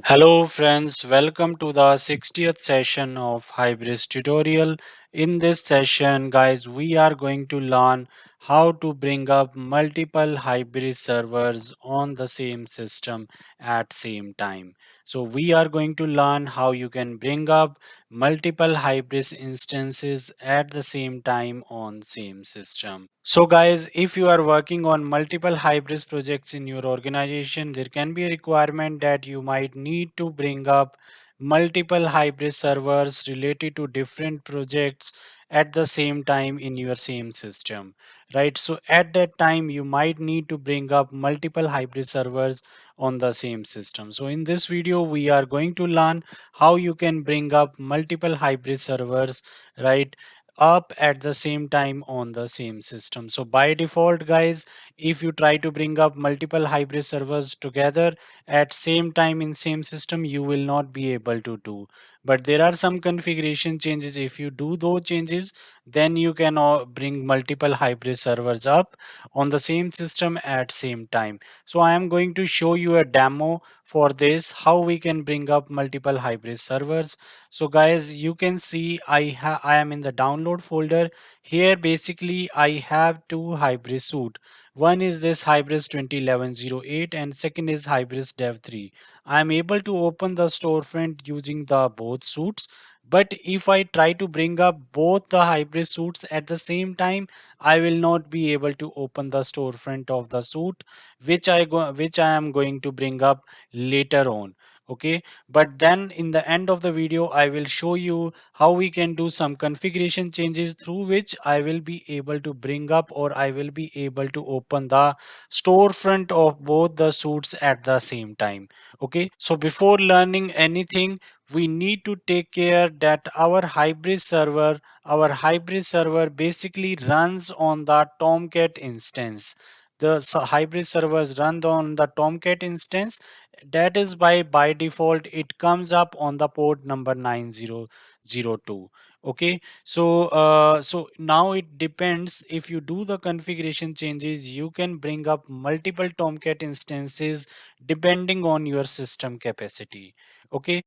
Hello friends, welcome to the 60th session of Hybris tutorial. In this session guys, we are going to learn how to bring up multiple Hybris servers on the same system at same time. So we are going to learn how you can bring up multiple Hybris instances at the same time on same system. So guys, if you are working on multiple Hybris projects in your organization, there can be a requirement that you might need to bring up multiple Hybris servers related to different projects at the same time in your same system, right? So at that time, you might need to bring up multiple Hybris servers on the same system. So in this video, we are going to learn how you can bring up multiple Hybris servers, right, up at the same time on the same system. So by default guys, if you try to bring up multiple Hybris servers together at same time in same system, you will not be able to do. But there are some configuration changes. If you do those changes, then you can bring multiple Hybris servers up on the same system at same time. So I am going to show you a demo for this, how we can bring up multiple Hybris servers. So guys, you can see I am in the download folder. Here basically I have two Hybris suite. One is this Hybris 2011-08 and second is Hybris Dev 3. I am able to open the storefront using the both suites. But if I try to bring up both the Hybris suites at the same time, I will not be able to open the storefront of the suite, which I am going to bring up later on. Okay, but then in the end of the video I will show you how we can do some configuration changes through which I will be able to bring up, or I will be able to open the storefront of both the suites at the same time. Okay, so before learning anything, we need to take care that our Hybris server basically runs on the Tomcat instance. The Hybris servers run on the Tomcat instance. That is why by default it comes up on the port number 9002. Okay, so now it depends. If you do the configuration changes, you can bring up multiple Tomcat instances depending on your system capacity. Okay,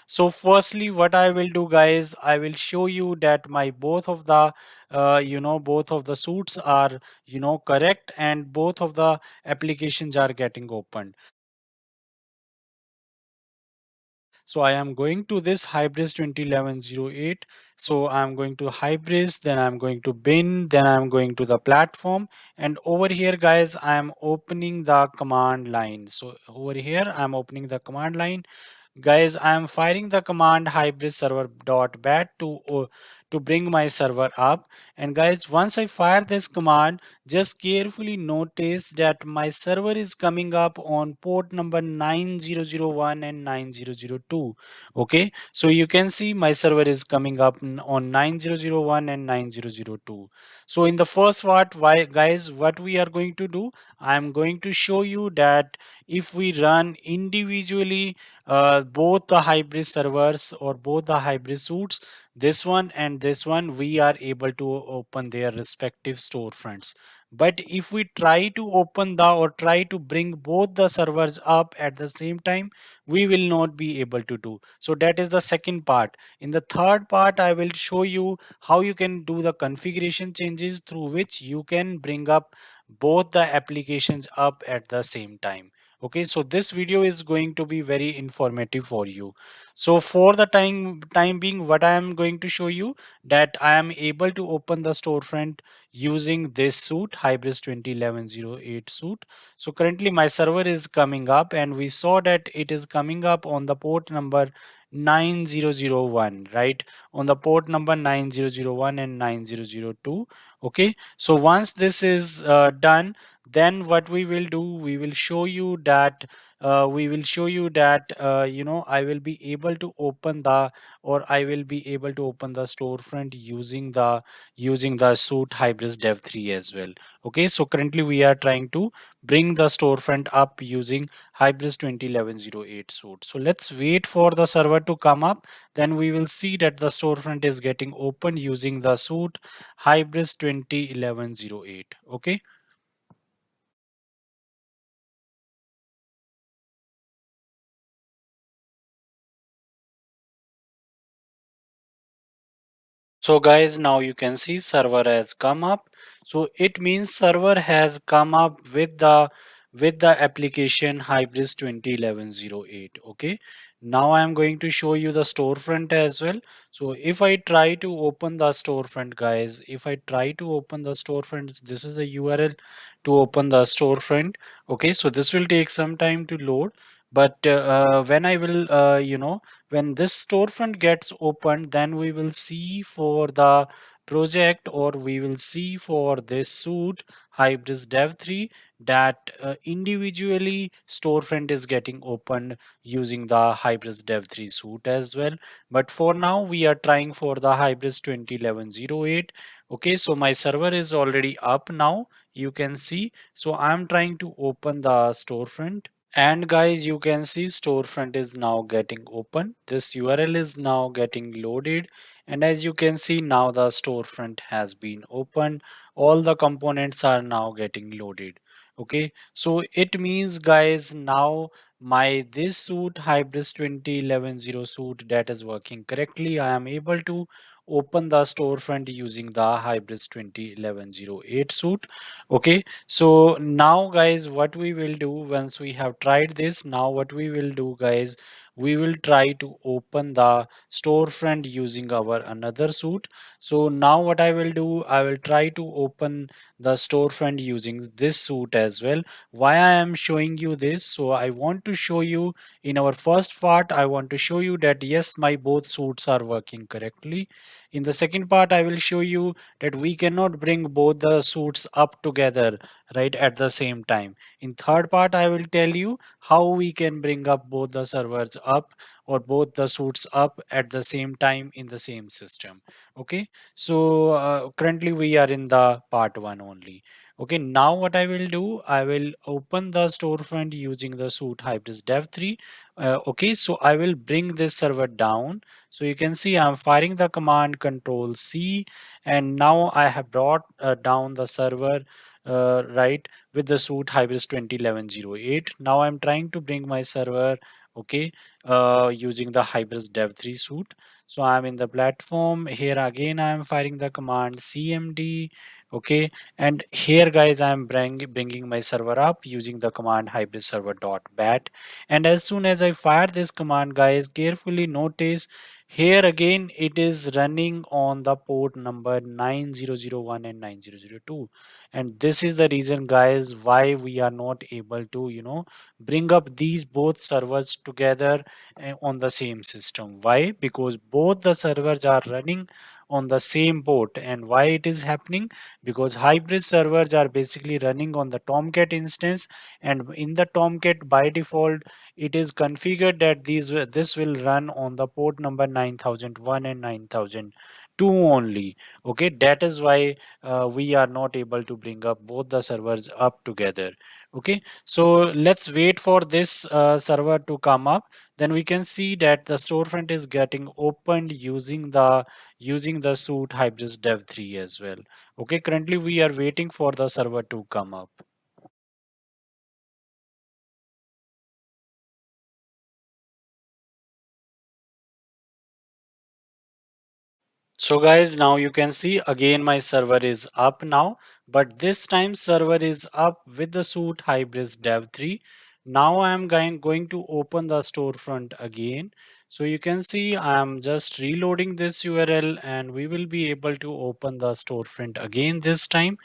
so firstly what I will do guys, I will show you that my both of the both of the suites are correct, and both of the applications are getting opened. So I am going to this Hybris 2011-08. So I'm going to Hybris, then I'm going to bin, then I'm going to the platform. And over here, guys, I'm opening the command line. So over here, I'm opening the command line. Guys, I am firing the command hybris server.bat to bring my server up. And guys, once I fire this command, just carefully notice that my server is coming up on port number 9001 and 9002. Okay, so you can see my server is coming up on 9001 and 9002. So in the first part, why guys, what we are going to do, I am going to show you that if we run individually both the Hybris servers or both the Hybris suites, this one and this one, we are able to open their respective storefronts. But if we try to open the or try to bring both the servers up at the same time, we will not be able to do. So that is the second part. In the third part, I will show you how you can do the configuration changes through which you can bring up both the applications up at the same time. Okay, so this video is going to be very informative for you. So for the time being, what I am going to show you, that I am able to open the storefront using this suite, Hybris 2011-08 suite. So currently my server is coming up, and we saw that it is coming up on the port number 9001, right? On the port number 9001 and 9002. Okay, so once this is done, then what we will do, we will show you that I will be able to open the, or I will be able to open the storefront using the suite Hybris Dev 3 as well. Okay, so currently we are trying to bring the storefront up using Hybris 2011-08 suite. So let's wait for the server to come up, then we will see that the storefront is getting opened using the suite Hybris 2011-08. Okay, So guys, now you can see server has come up. So it means server has come up with the application Hybris 2011-08. Okay. Now I am going to show you the storefront as well. So if I try to open the storefront, guys, if I try to open the storefront, this is the URL to open the storefront. Okay, so this will take some time to load, but when I will, when this storefront gets opened, then we will see for the project, or we will see for this suite Hybris Dev 3 that individually storefront is getting opened using the Hybris Dev 3 suite as well. But for now we are trying for the Hybris 2011-08. Okay, so my server is already up now, you can see. So I'm trying to open the storefront, and guys, you can see storefront is now getting open. This URL is now getting loaded. And as you can see now, the storefront has been opened. All the components are now getting loaded. Okay, so it means guys, now my this suit Hybris 2011-0 suit that is working correctly. I am able to open the storefront using the Hybris 2011-08 suit. Okay, so now guys, what we will do once we have tried this, now what we will do guys, we will try to open the storefront using our another suite. So now what I will do, I will try to open the storefront using this suite as well. Why I am showing you this? So I want to show you in our first part, I want to show you that yes, my both suites are working correctly. In the second part, I will show you that we cannot bring both the suits up together right at the same time. In third part, I will tell you how we can bring up both the servers up or both the suits up at the same time in the same system. Okay, so currently we are in the part one only. Okay, now what I will do, I will open the storefront using the suite Hybris Dev 3. Okay, so I will bring this server down. So you can see I'm firing the command Control C, and now I have brought down the server right with the suite Hybris 2011-08. Now I'm trying to bring my server, okay, using the Hybris Dev 3 suite. So I'm in the platform. Here again I'm firing the command CMD. Okay, and here guys I'm bringing my server up using the command Hybris server.bat. And as soon as I fire this command, guys, carefully notice here again it is running on the port number 9001 and 9002. And this is the reason guys why we are not able to bring up these both servers together on the same system. Why? Because both the servers are running on the same port. And why it is happening? Because Hybris servers are basically running on the Tomcat instance, and in the Tomcat by default it is configured that this will run on the port number 9001 and 9002 only. Okay, that is why we are not able to bring up both the servers up together. Okay, so let's wait for this server to come up. Then we can see that the storefront is getting opened using the suite Hybris Dev 3 as well. Okay, currently we are waiting for the server to come up. So guys, now you can see again my server is up now, but this time server is up with the suite Hybris Dev 3. Now I am going to open the storefront again. So you can see I am just reloading this URL, and we will be able to open the storefront again this time.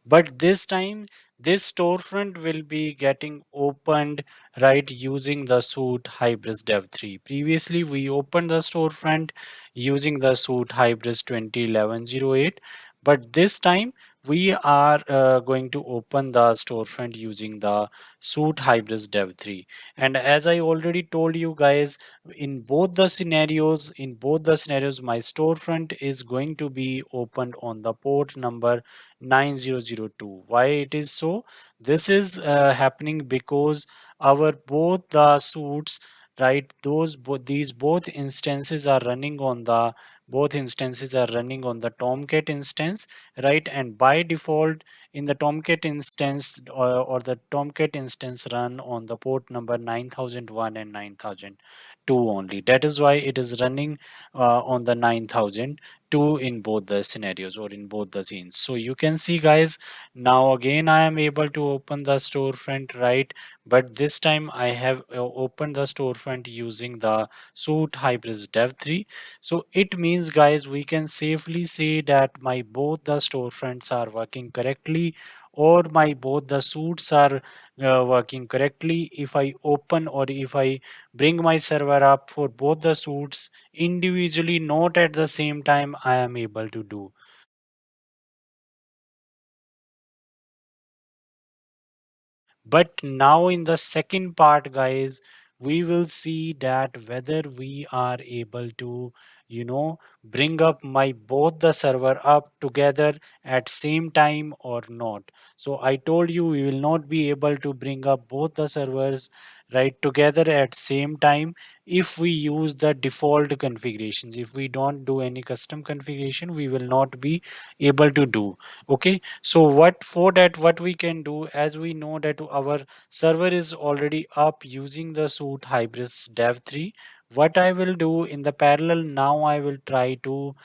But this time this storefront will be getting opened right using the suite Hybris Dev 3. Previously we opened the storefront using the suite Hybris 2011-08, but this time we are going to open the storefront using the suite Hybris Dev 3. And as I already told you guys, in both the scenarios my storefront is going to be opened on the port number 9002. Why it is so? This is happening because our both the suites, right, these both instances are running on the tomcat instance, right? And by default in the tomcat instance, or the tomcat instance run on the port number 9001 and 9002 only. That is why it is running on the 9002. 2 in both the scenarios or in both the scenes. So you can see guys, now again I am able to open the storefront, right? But this time I have opened the storefront using the suit Hybris Dev 3. So it means guys, we can safely say that my both the storefronts are working correctly, or my both the suits are working correctly if I open or if I bring my server up for both the suits individually, not at the same time. I am able to do. But now in the second part, guys, we will see that whether we are able to, bring up my both the server up together at same time or not. So I told you we will not be able to bring up both the servers right together at same time if we use the default configurations. If we don't do any custom configuration, we will not be able to do. Okay, so what for that, what we can do, as we know that our server is already up using the suit Hybris Dev 3. What I will do in the parallel now, I will try to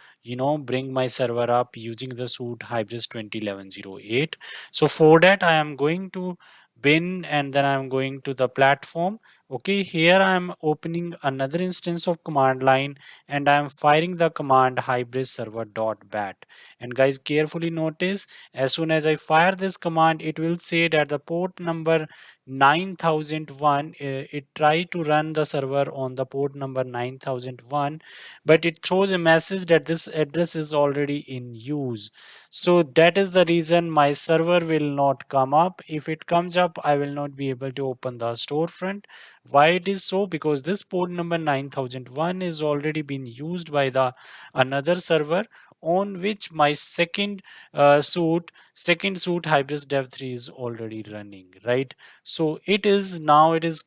bring my server up using the suit Hybris 2011-08. So for that, I am going to bin and then I'm going to the platform. Okay, here I am opening another instance of command line and I am firing the command hybris server.bat. And guys, carefully notice, as soon as I fire this command, it will say that the port number 9001, it try to run the server on the port number 9001, but it throws a message that this address is already in use. So that is the reason my server will not come up. If it comes up, I will not be able to open the storefront. Why it is so? Because this port number 9001 is already been used by the another server on which my second suit Hybris Dev 3 is already running, right? So it is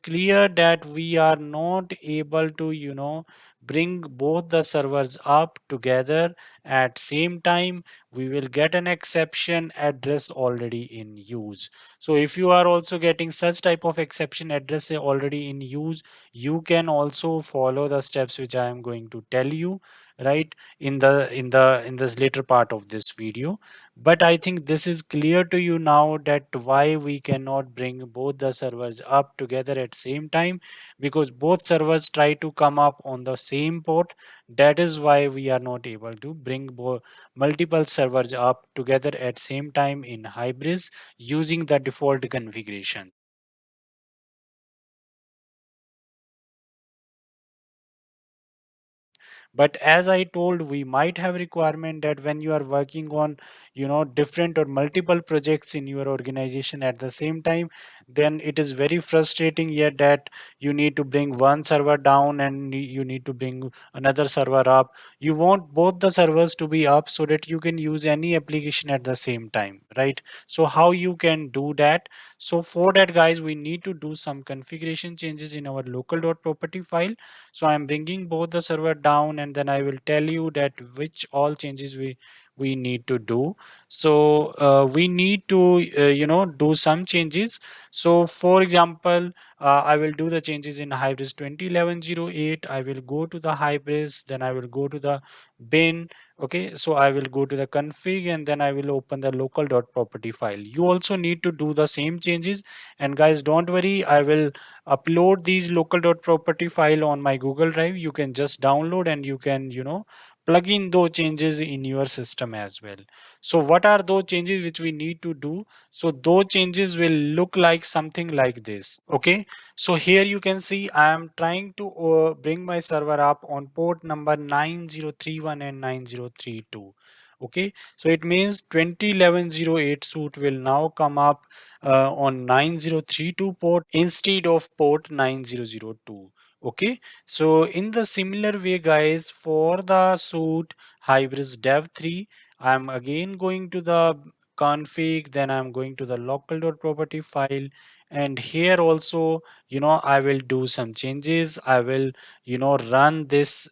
clear that we are not able to bring both the servers up together at same time. We will get an exception address already in use. So if you are also getting such type of exception address already in use, you can also follow the steps which I am going to tell you, right, in this later part of this video. But I think this is clear to you now that why we cannot bring both the servers up together at same time, because both servers try to come up on the same port. That is why we are not able to bring multiple servers up together at same time in Hybris using the default configuration. But as I told, we might have requirement that when you are working on different or multiple projects in your organization at the same time, then it is very frustrating yet that you need to bring one server down and you need to bring another server up. You want both the servers to be up so that you can use any application at the same time, right? So how you can do that? So for that, guys, we need to do some configuration changes in our local.property file. So I'm bringing both the server down and then I will tell you that which all changes we need to do. So we need to do some changes. So for example, I will do the changes in Hybris 2011-08. I will go to the Hybris, then I will go to the bin. Okay, so I will go to the config and then I will open the local.property file. You also need to do the same changes. And guys, don't worry, I will upload these local.property file on my Google Drive. You can just download and you can plug in those changes in your system as well. So what are those changes which we need to do? So those changes will look like something like this. Okay, so here you can see I am trying to bring my server up on port number 9031 and 9032. Okay, so it means 2011-08 suit will now come up on 9032 port instead of port 9002. Okay, so in the similar way, guys, for the suit Hybris Dev 3, I'm again going to the config, then I'm going to the local.property file, and here also I will do some changes. I will run this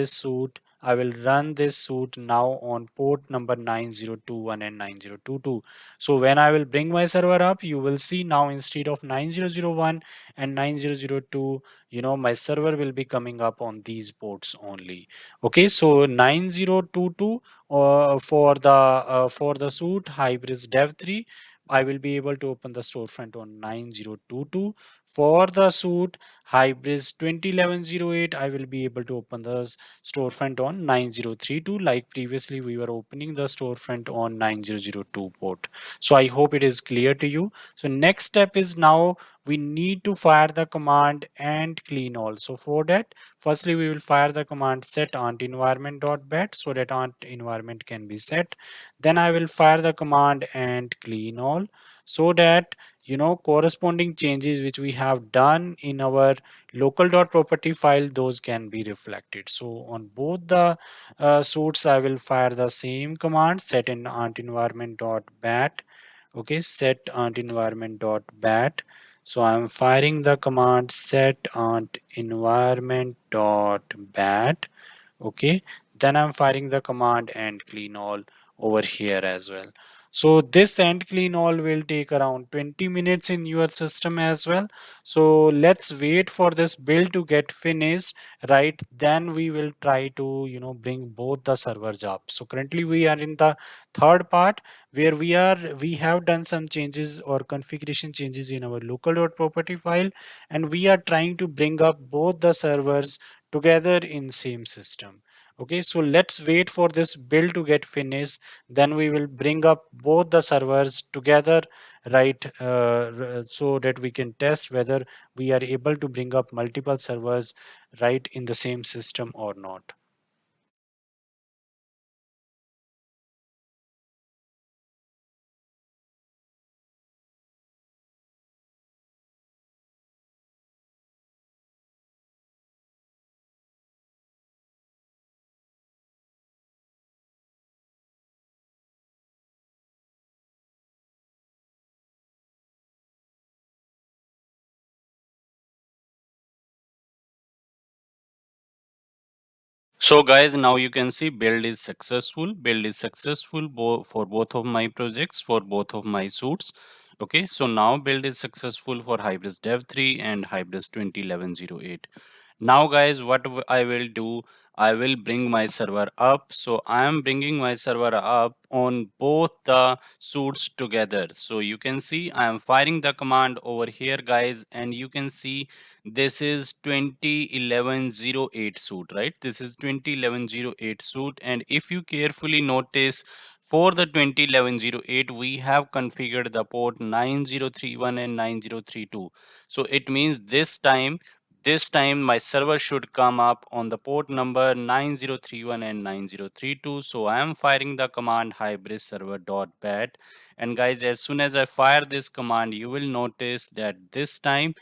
suit I will run this suite now on port number 9021 and 9022. So when I will bring my server up, you will see now instead of 9001 and 9002, my server will be coming up on these ports only. Okay, so 9022 for the suite Hybris Dev 3, I will be able to open the storefront on 9022. For the suite Hybris 2011-08, I will be able to open the storefront on 9032. Like previously, we were opening the storefront on 9002 port. So I hope it is clear to you. So next step is now we need to fire the command and clean all. So for that, firstly, we will fire the command set aunt environment.bat so that aunt environment can be set. Then I will fire the command and clean all so that corresponding changes which we have done in our local.property file, those can be reflected. So on both the suits, I will fire the same command set in aunt environment.bat. Okay, set aunt environment.bat. So I'm firing the command set aunt environment.bat. Okay, then I'm firing the command and clean all over here as well. So this and clean all will take around 20 minutes in your system as well. So let's wait for this build to get finished, right? Then we will try to bring both the servers up. So currently we are in the third part where we have done some changes or configuration changes in our local.property file, and we are trying to bring up both the servers together in same system. Okay, so let's wait for this build to get finished, then we will bring up both the servers together, right? So that we can test whether we are able to bring up multiple servers right in the same system or not. So guys, now you can see build is successful. Build is successful for both of my projects, for both of my suits. Okay, so now build is successful for Hybris Dev 3 and Hybris 2011-08. Now guys, what I will do, I will bring my server up. So I am bringing my server up on both the suits together. So you can see I am firing the command over here guys, and you can see this is 2011-08 suit, right? This is 2011-08 suit, and if you carefully notice, for the 2011-08 we have configured the port 9031 and 9032. So it means this time my server should come up on the port number 9031 and 9032. So I am firing the command hybris server.bat, and guys, as soon as I fire this command, you will notice that this time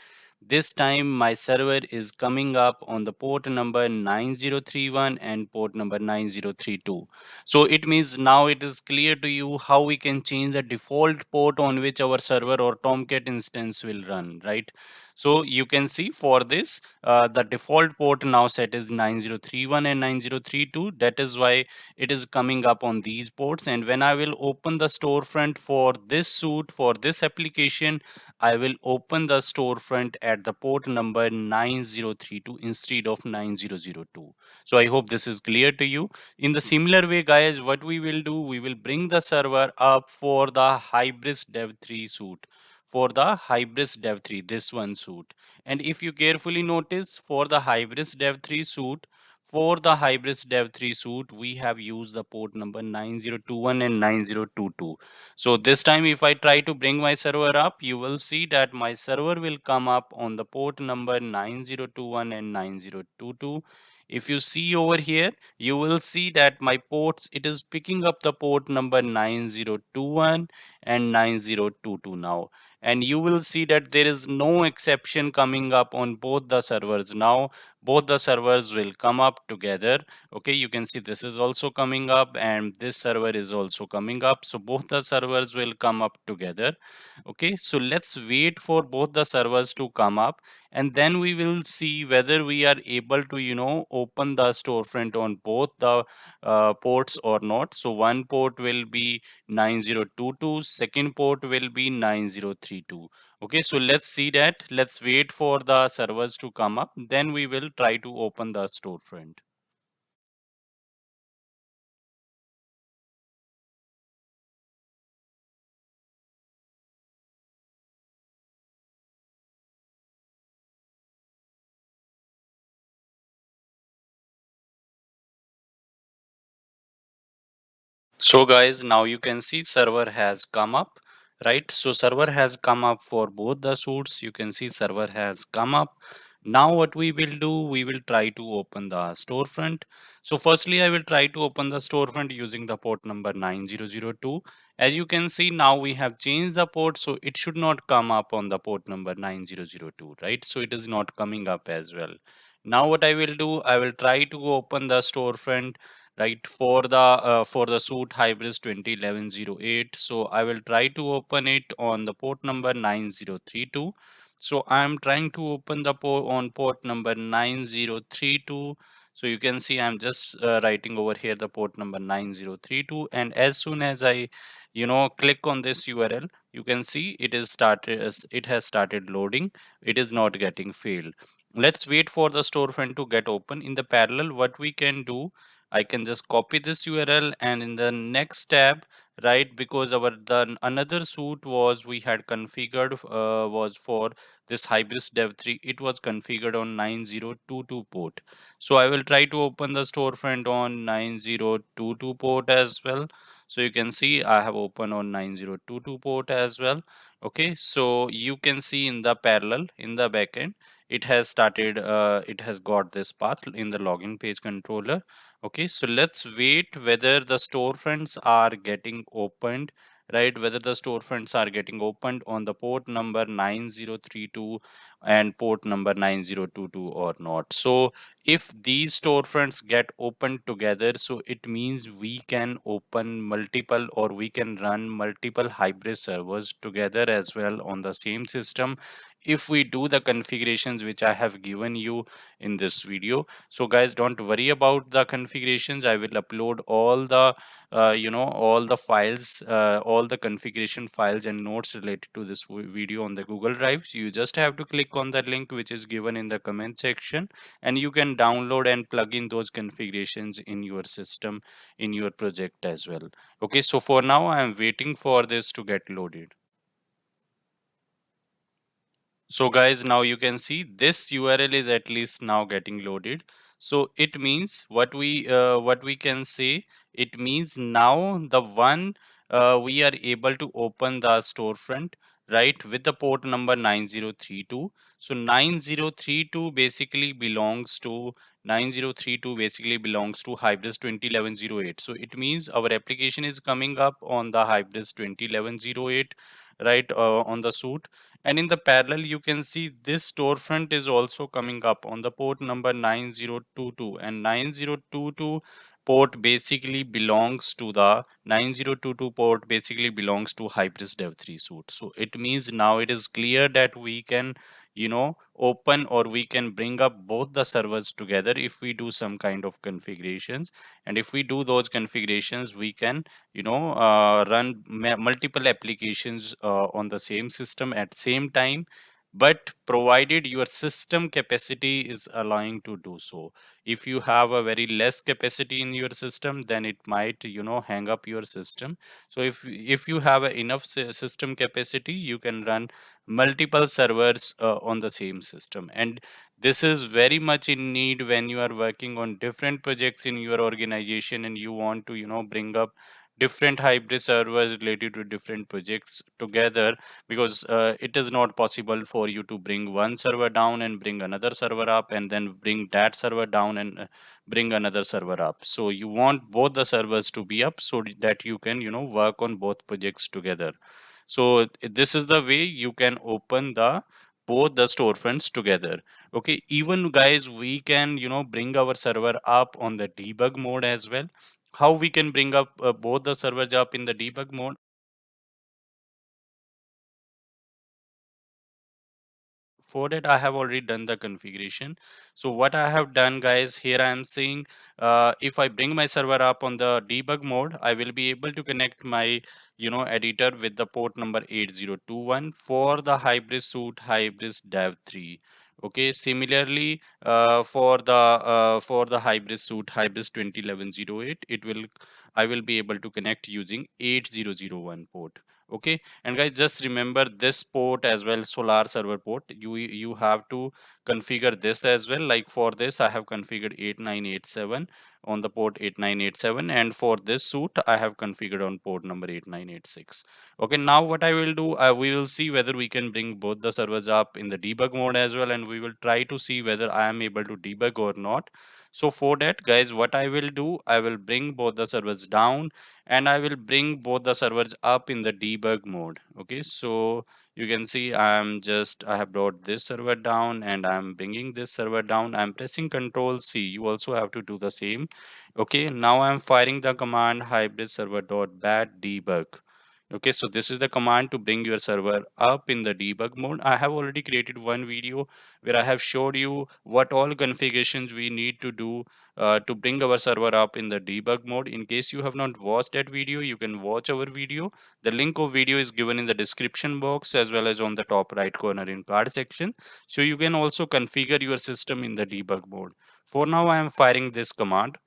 my server is coming up on the port number 9031 and port number 9032. So it means now it is clear to you how we can change the default port on which our server or tomcat instance will run, right? So you can see for this, the default port now set is 9031 and 9032. That is why it is coming up on these ports. And when I will open the storefront for this suite, for this application, I will open the storefront at the port number 9032 instead of 9002. So I hope this is clear to you. In the similar way, guys, what we will do, we will bring the server up for the Hybris Dev 3 suite, for the Hybris Dev 3, this one suite. And if you carefully notice, for the Hybris Dev 3 suite, we have used the port number 9021 and 9022. So this time, if I try to bring my server up, you will see that my server will come up on the port number 9021 and 9022. If you see over here, you will see that my ports, it is picking up the port number 9021 and 9022 now. and you will see that there is no exception coming up on both the servers. Now both the servers will come up together. Okay, you can see this is also coming up and this server is also coming up, so both the servers will come up together. Okay, so let's wait for both the servers to come up, and then we will see whether we are able to open the storefront on both the ports or not. So one port will be 9022, second port will be 9032. Okay, so let's see that. Let's wait for the servers to come up, then we will try to open the storefront. So guys, now you can see server has come up, right? So server has come up for both the suits. You can see server has come up. Now what we will do, we will try to open the storefront. So firstly, I will try to open the storefront using the port number 9002. As you can see, now we have changed the port, so it should not come up on the port number 9002, right? So it is not coming up as well. Now what I will do, I will try to open the storefront, right, for the suit Hybris 2011-08. So I will try to open it on the port number 9032. So I am trying to open the port on port number 9032. So you can see I'm just writing over here the port number 9032, and as soon as I click on this URL, you can see it has started loading. It is not getting failed. Let's wait for the storefront to get open. In the parallel, what we can do, I can just copy this URL, and in the next tab, right, because our the another suite was we had configured was for this Hybris Dev 3. It was configured on 9022 port. So I will try to open the storefront on 9022 port as well. So you can see I have opened on 9022 port as well. Okay, so you can see in the parallel in the backend, it has started, it has got this path in the login page controller. Okay, so let's wait whether the storefronts are getting opened, right? Whether the storefronts are getting opened on the port number 9032 and port number 9022 or not. So if these storefronts get opened together, so it means we can open multiple, or we can run multiple hybrid servers together as well on the same system, if we do the configurations which I have given you in this video. So guys, don't worry about the configurations. I will upload all the all the files, all the configuration files and notes related to this video on the Google Drive. You just have to click on the link which is given in the comment section, and you can download and plug in those configurations in your system, in your project as well. Okay, so for now I am waiting for this to get loaded. So guys, now you can see this URL is at least now getting loaded. So it means what we can say, it means now the one we are able to open the storefront, right, with the port number 9032. So 9032 basically belongs to 9032 basically belongs to Hybris 2011-08. So it means our application is coming up on the Hybris 2011-08, right, on the suite. And in the parallel, you can see this storefront is also coming up on the port number 9022, and 9022 port basically belongs to the 9022 port basically belongs to Hybris Dev 3 suite. So it means now it is clear that we can, open, or we can bring up both the servers together if we do some kind of configurations. And if we do those configurations, we can run multiple applications on the same system at same time, but provided your system capacity is allowing to do so. If you have a very less capacity in your system, then it might hang up your system. So if you have enough system capacity, you can run multiple servers on the same system. And this is very much in need when you are working on different projects in your organization, and you want to bring up different hybrid servers related to different projects together, because it is not possible for you to bring one server down and bring another server up, and then bring that server down and bring another server up. So you want both the servers to be up so that you can work on both projects together. So this is the way you can open the both the storefronts together. Okay, even guys, we can bring our server up on the debug mode as well. How we can bring up both the servers up in the debug mode? For that, I have already done the configuration. So what I have done, guys, here I am saying, if I bring my server up on the debug mode, I will be able to connect my editor with the port number 8021 for the Hybris suite Hybris dev 3. Okay, similarly, for the Hybris suite Hybris 2011-08, I will be able to connect using 8001 port. Okay, and guys, just remember this port as well, solar server port. You have to configure this as well. Like for this, I have configured 8987 on the port 8987, and for this suite, I have configured on port number 8986. Okay, now what I will do, we will see whether we can bring both the servers up in the debug mode as well, and we will try to see whether I am able to debug or not. So for that, guys, what I will do, I will bring both the servers down and I will bring both the servers up in the debug mode. Okay, so you can see I have brought this server down and I'm bringing this server down. I'm pressing Control C. You also have to do the same. Okay, now I'm firing the command hybris server.bat debug. Okay, so this is the command to bring your server up in the debug mode. I have already created one video where I have showed you what all configurations we need to do to bring our server up in the debug mode. In case you have not watched that video, you can watch our video. The link of video is given in the description box as well as on the top right corner in card section. So you can also configure your system in the debug mode. For now, I am firing this command.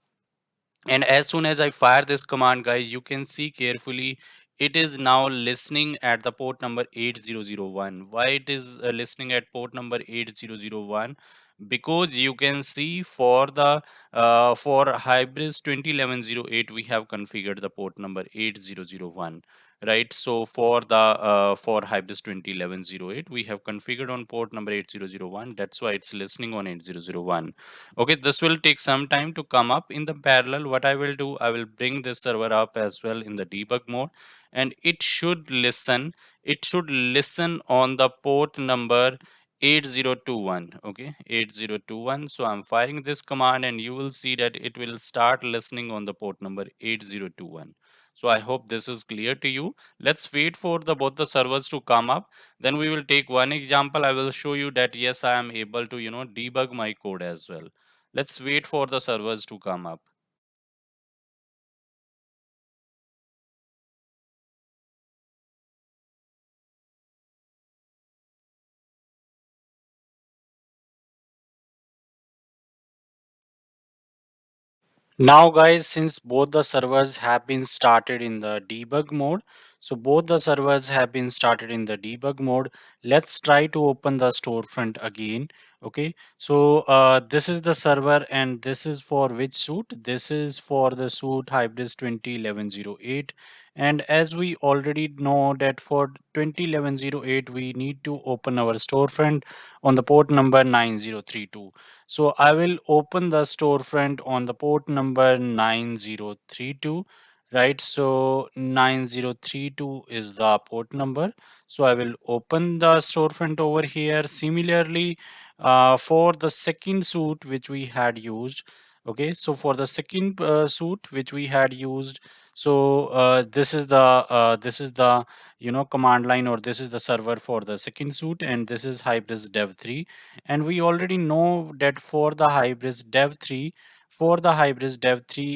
And as soon as I fire this command, guys, you can see carefully it is now listening at the port number 8001. Why it is listening at port number 8001? Because you can see for Hybris 2011-08 we have configured the port number 8001, right? So for Hybris 2011-08 we have configured on port number 8001. That's why it's listening on 8001. Okay, this will take some time to come up. In the parallel, what I will do, I will bring this server up as well in the debug mode, and it should listen on the port number 8021. Okay, 8021. So I'm firing this command and you will see that it will start listening on the port number 8021. So I hope this is clear to you. Let's wait for the both the servers to come up. Then we will take one example. I will show you that yes, I am able to debug my code as well. Let's wait for the servers to come up. Now, guys, since both the servers have been started in the debug mode, so both the servers have been started in the debug mode. Let's try to open the storefront again. Okay, so this is the server, and this is for which suite? This is for the suite Hybris 2011-08. And as we already know that for 2011-08, we need to open our storefront on the port number 9032. So I will open the storefront on the port number 9032, right? So 9032 is the port number. So I will open the storefront over here. Similarly, for the second suite which we had used, okay, so for the second suite which we had used, so this is the command line, or this is the server for the second suite, and this is Hybris Dev 3. And we already know that for the Hybris Dev 3,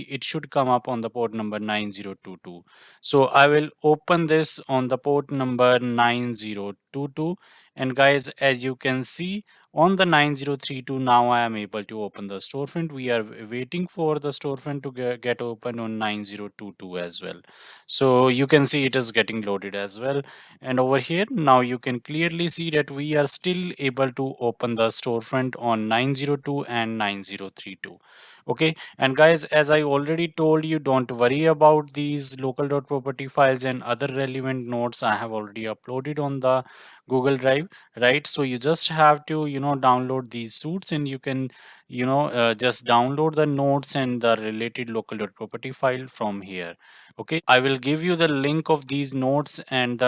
it should come up on the port number 9022. So I will open this on the port number 9022. And guys, as you can see on the 9032, now I am able to open the storefront. We are waiting for the storefront to get open on 9022 as well. So you can see it is getting loaded as well. And over here now you can clearly see that we are still able to open the storefront on 902 and 9032. Okay, and guys, as I already told you, don't worry about these local.property files and other relevant nodes I have already uploaded on the Google Drive, right? So you just have to, download these suits, and you can, just download the nodes and the related local.property file from here. Okay, I will give you the link of these nodes and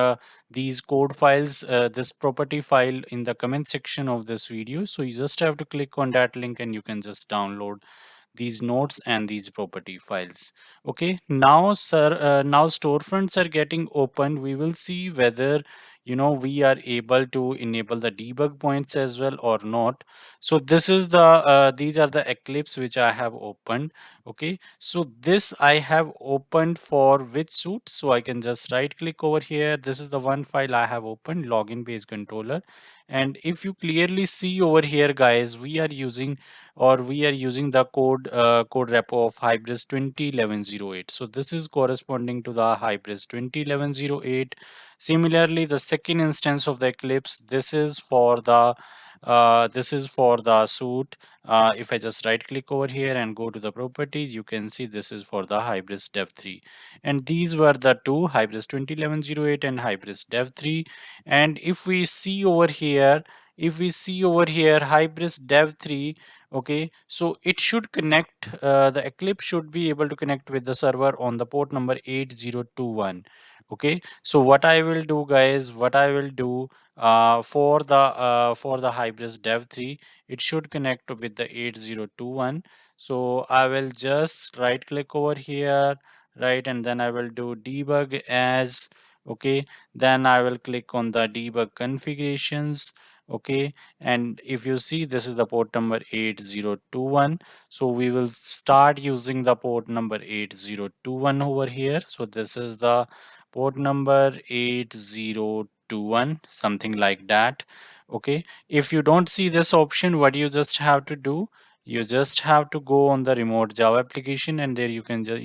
these code files, this property file, in the comment section of this video. So you just have to click on that link and you can just download these nodes and these property files. Okay, now sir, now storefronts are getting opened. We will see whether, we are able to enable the debug points as well or not. So this is the these are the eclipse which I have opened. Okay, so this I have opened for which suit? So I can just right click over here. This is the one file I have opened, login page controller. And if you clearly see over here, guys, we are using the code repo of Hybris 201108. So this is corresponding to the Hybris 201108. Similarly, the second instance of the Eclipse, this is for the suite. If I just right click over here and go to the properties, you can see this is for the Hybris Dev 3. And these were the two, Hybris 201108 and Hybris Dev 3. And if we see over here Hybris Dev 3. Okay, so it should connect, the Eclipse should be able to connect with the server on the port number 8021. Okay, so what I will do, guys, for the Hybris Dev 3, it should connect with the 8021. So I will just right click over here, right, and then I will do debug as. Okay, then I will click on the debug configurations. Okay, and if you see, this is the port number 8021. So we will start using the port number 8021 over here. So this is the port number 8021, something like that. Okay, if you don't see this option, what you just have to do, you just have to go on the remote Java application, and there you can just,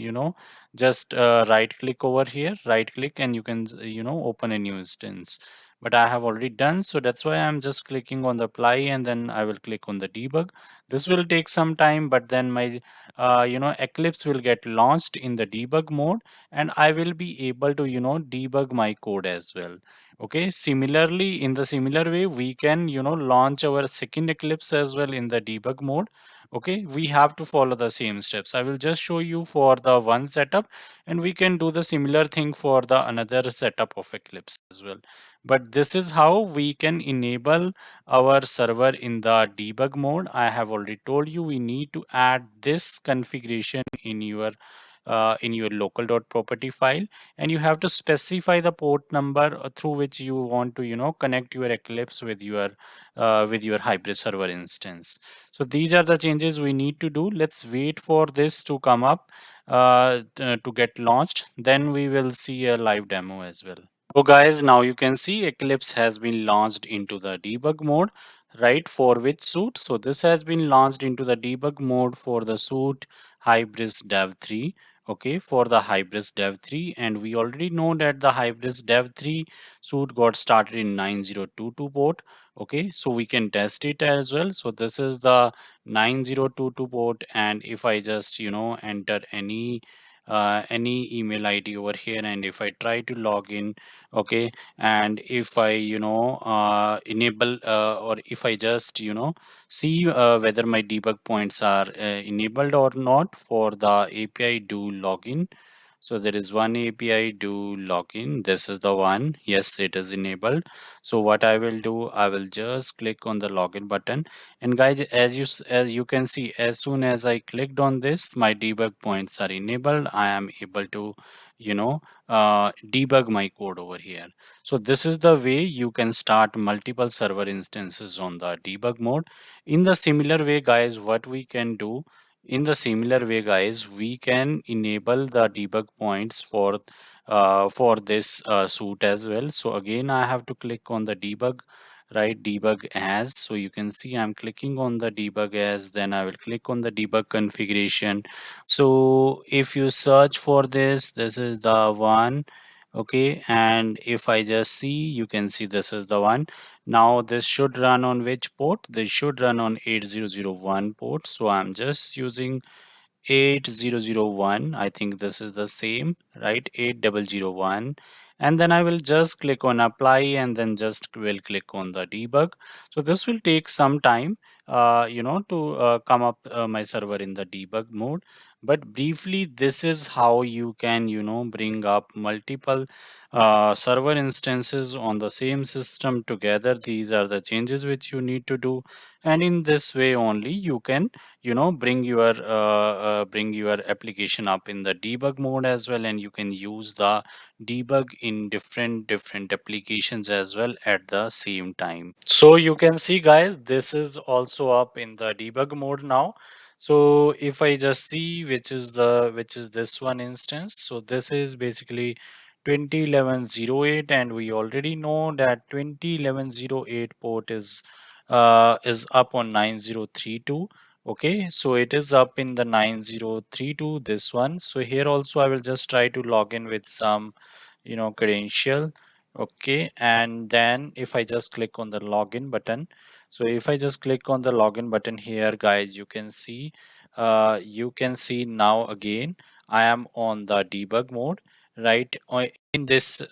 just right click over here, right click, and you can, open a new instance. But I have already done, so that's why I'm just clicking on the apply, and then I will click on the debug. This will take some time, but then my Eclipse will get launched in the debug mode, and I will be able to, debug my code as well. Okay, similarly, in the similar way, we can, launch our second Eclipse as well in the debug mode. Okay, we have to follow the same steps. I will just show you for the one setup, and we can do the similar thing for the another setup of Eclipse as well. But this is how we can enable our server in the debug mode. I have already told you we need to add this configuration in your local.property file, and you have to specify the port number through which you want to, connect your Eclipse with your Hybris server instance. So these are the changes we need to do. Let's wait for this to come up, to get launched, then we will see a live demo as well. So guys, now you can see Eclipse has been launched into the debug mode, right? For which suite? So this has been launched into the debug mode for the suite Hybris Dev 3. Okay, for the Hybris Dev 3, and we already know that the Hybris Dev 3 suite got started in 9022 port. Okay, so we can test it as well. So this is the 9022 port, and if I just, enter any email ID over here, and if I try to log in, okay, and if I, enable, or if I just, see whether my debug points are enabled or not for the API do login. So there is one API do login. This is the one. Yes, it is enabled. So what I will do, I will just click on the login button. And guys, as you can see, as soon as I clicked on this, my debug points are enabled. I am able to, debug my code over here. So this is the way you can start multiple server instances on the debug mode. In the similar way, guys, what we can do, in the similar way, guys, we can enable the debug points for this suite as well. So again, I have to click on the debug, right? Debug as. So you can see I'm clicking on the debug as, then I will click on the debug configuration. So if you search for this is the one. Okay, and if I just see, you can see this is the one. Now this should run on which port? This should run on 8001 port. So I'm just using 8001. I think this is the same, right? 8001. and then I will just click on apply and then just will click on the debug. So this will take some time, to come up my server in the debug mode. But briefly, this is how you can, bring up multiple server instances on the same system together. These are the changes which you need to do, and in this way only you can, bring your application up in the debug mode as well, and you can use the debug in different applications as well at the same time. So you can see, guys, this is also up in the debug mode now. So if I just see which is this one instance, so this is basically 2011-08, and we already know that 2011-08 port is up on 9032. Okay, so it is up in the 9032, this one. So here also I will just try to log in with some, credential. Okay, and then if I just click on the login button, so if I just click on the login button here, guys, you can see now again I am on the debug mode, right, in this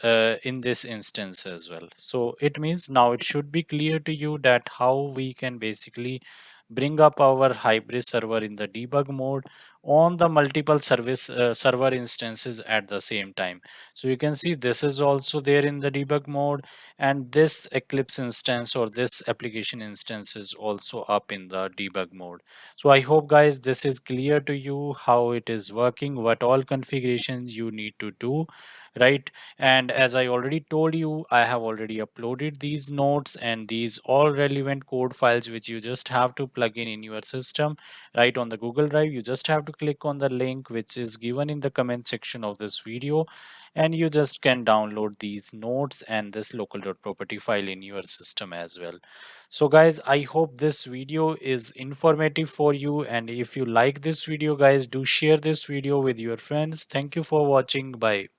instance as well. So it means now it should be clear to you that how we can basically bring up our hybrid server in the debug mode on the multiple server instances at the same time. So you can see this is also there in the debug mode, and this Eclipse instance or this application instance is also up in the debug mode. So I hope, guys, this is clear to you how it is working, what all configurations you need to do, right? And as I already told you, I have already uploaded these notes and these all relevant code files which you just have to plug in your system, right, on the Google Drive. You just have to click on the link which is given in the comment section of this video, and you just can download these notes and this local.property file in your system as well. So guys, I hope this video is informative for you, and if you like this video, guys, do share this video with your friends. Thank you for watching. Bye.